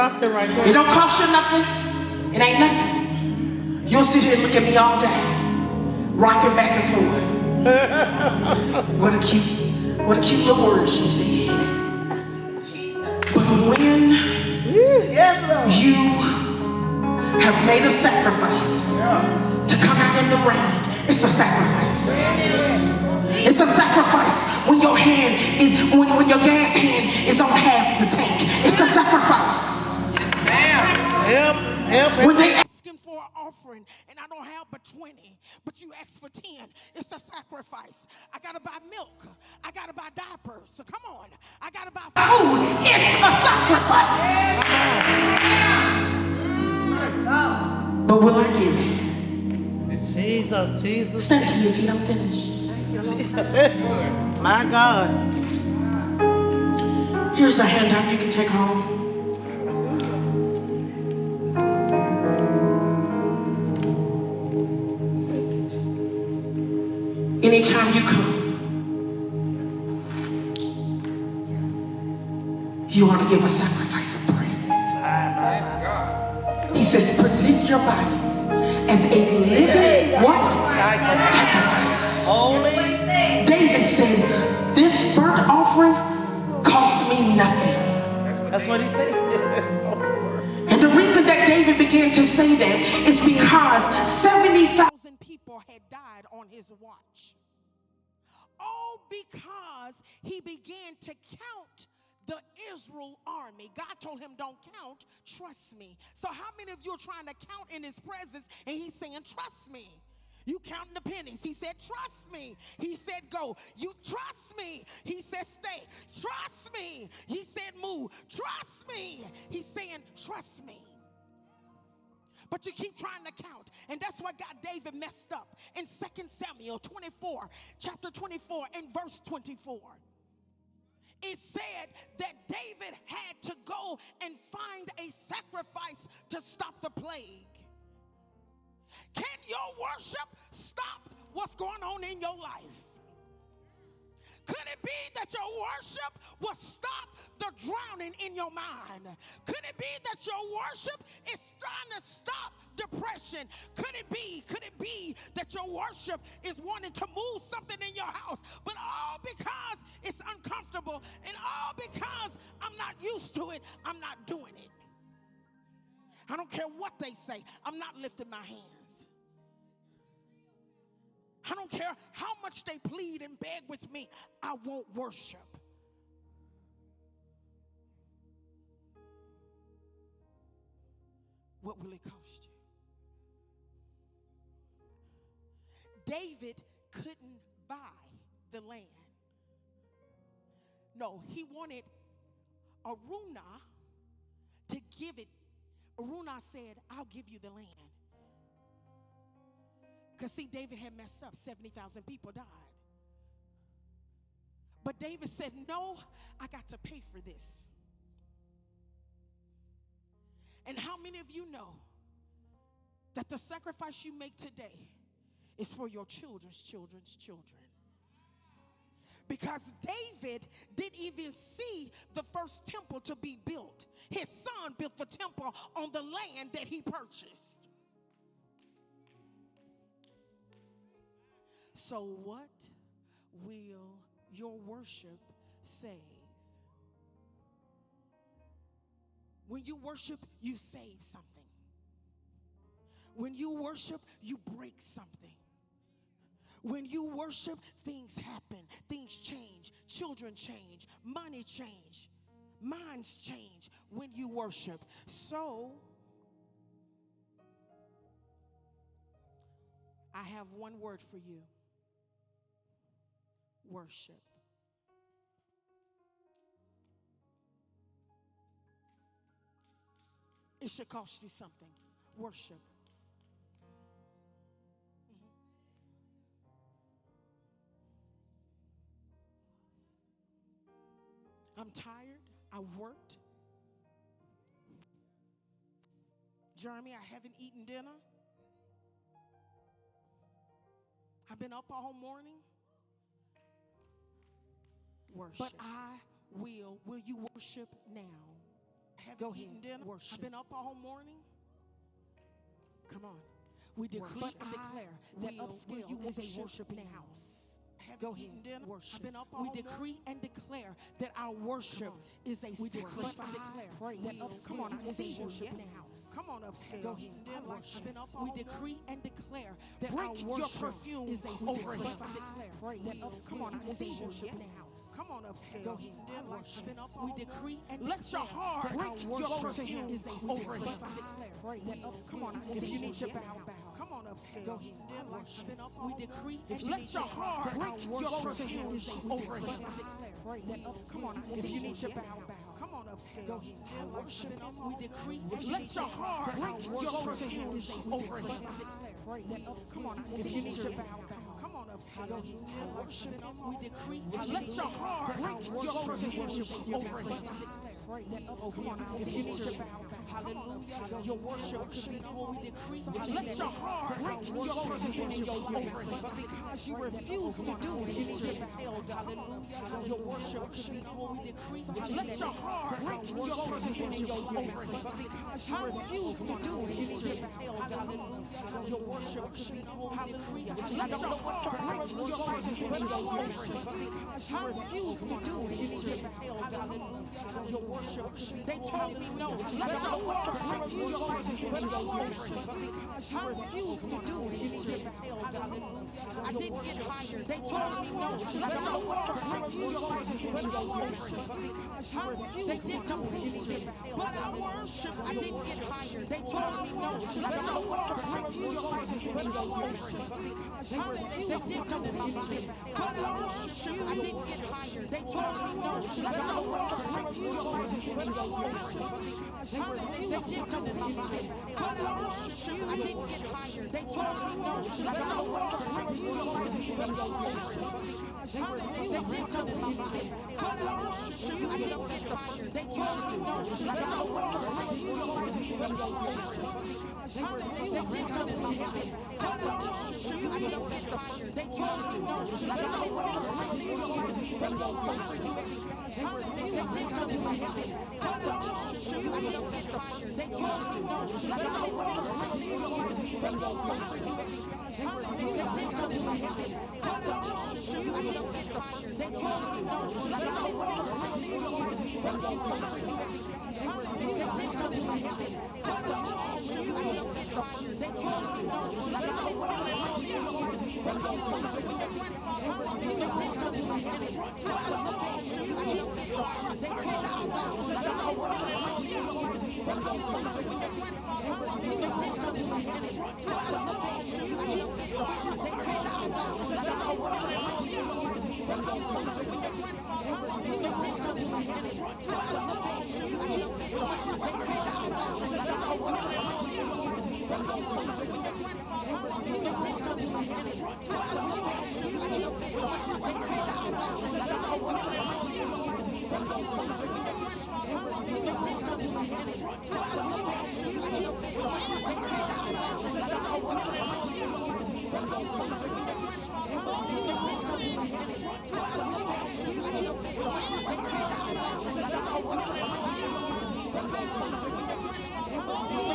something right there. It don't cost you nothing. It ain't nothing. You'll sit here and look at me all day, rocking back and forth. What a cute little word she said. But when you have made a sacrifice to come out in the rain, it's a sacrifice. It's a sacrifice when your hand is when your gas hand is on half the tank. It's a sacrifice. Yep. When they asking for an offering and I don't have but 20, but you ask for 10, it's a sacrifice. I gotta buy milk. I gotta buy diapers. So come on. I gotta buy food. It's a sacrifice. But will I give it? Jesus. Stand to your feet, I'm finished. My God. Here's a handout you can take home. Anytime you come, you want to give a sacrifice of praise. He says, present your bodies as a living what? Sacrifice. Holy. David said, this burnt offering cost me nothing. That's what he said. And the reason that David began to say that is because 70,000 people had died on his watch. All because he began to count the Israel army. God told him, don't count, trust me. So how many of you are trying to count in his presence and he's saying, trust me? You counting the pennies. He said, trust me. He said, go. You trust me. He said, stay. Trust me. He said, move. Trust me. He's saying, trust me. But you keep trying to count. And that's what got David messed up. In 2 Samuel 24, chapter 24 and verse 24. It said that David had to go and find a sacrifice to stop the plague. Can your worship stop what's going on in your life? Could it be that your worship will stop the drowning in your mind? Could it be that your worship is trying to stop depression? Could it be that your worship is wanting to move something in your house? But all because it's uncomfortable and all because I'm not used to it, I'm not doing it. I don't care what they say. I'm not lifting my hands. I don't care how much they plead and beg with me. I won't worship. What will it cost you? David couldn't buy the land. No, he wanted Araunah to give it. Araunah said, I'll give you the land. Because see, David had messed up. 70,000 people died. But David said, no, I got to pay for this. And how many of you know that the sacrifice you make today is for your children's children's children? Because David didn't even see the first temple to be built. His son built the temple on the land that he purchased. So what will your worship save? When you worship, you save something. When you worship, you break something. When you worship, things happen. Things change. Children change. Money change. Minds change when you worship. So, I have one word for you. Worship. It should cost you something. Worship. I'm tired. I worked. Jeremy, I haven't eaten dinner. I've been up all morning. Worship. But will you worship now? Go ahead. Worship. I've been up all morning. Come on. We decree and declare that Upscale is a worshiping house. Go ahead. Worship. We decree and declare that our worship is a sacrifice. Come on, I see you. Come on, Upscale. Go ahead. Worship. We decree and declare that our worship is a sacrifice. Come on, I see you. Come on, Upscale. Go ahead. Worship. We decree and let your heart break your worship is a sacrifice. Come on, if you need to bow. Come on, Upscale. Go ahead. Worship. We decree and let your heart break your worship is a sacrifice. Come on, if you need to bow. Come on, Upscale. Go ahead. Worship. We decree and let your heart break your worship is a sacrifice. Come on, if you need to bow. Come on, Upscale. Go ahead. Worship. We decree and let your heart break your worship is a sacrifice. Come on, if you need to bow. Hallelujah. Your worship could be what we decree. Let your heart break your worship is a sacrifice. Because you refuse to do it, you need to be held. Hallelujah. Your worship could be what we decree. Let your heart break your worship is a sacrifice. Because you refuse to do it, you need to be held. Hallelujah. Your worship could be what we decree. Let your heart break your worship is a sacrifice. Because you refuse to do it, you need to be held. Hallelujah. Your worship could be. They told me no. Let your heart break your worship is a sacrifice. Because you refuse to do it, you need to be held. Hallelujah. I didn't get hired. They told me no. Let your heart break your worship is a sacrifice. Because you refuse to do it, you need to be held. But I worship. I didn't get hired. They told me no. Let your heart break your worship is a sacrifice. Because you refuse to do it, you need to be held. But I worship. I didn't get hired. They told me no. Let your heart break your worship is a sacrifice. Because you refuse to do it, you need to be held. But I worship. I didn't get hired. They told me no. Let your heart break your worship is a sacrifice. Because you refuse to do it, you need to be held. But I worship. I didn't get hired. They told me no. Let your heart break your worship is a sacrifice. Because you refuse to do it, you need to be held. But I worship. I didn't get hired. They told me no. Let your heart break your worship is a sacrifice. Because you refuse to do it, you need to be held. But I worship. I didn't get hired. They told me no. Let your heart break your worship is a sacrifice. Because you refuse to do it, you need to be held. But I worship. I didn't get hired. They told me no. Let your heart break your worship is a sacrifice. Because you refuse to do it, you need to be held. But I worship. I didn't get hired. They told me no. Let your heart break your worship is a sacrifice.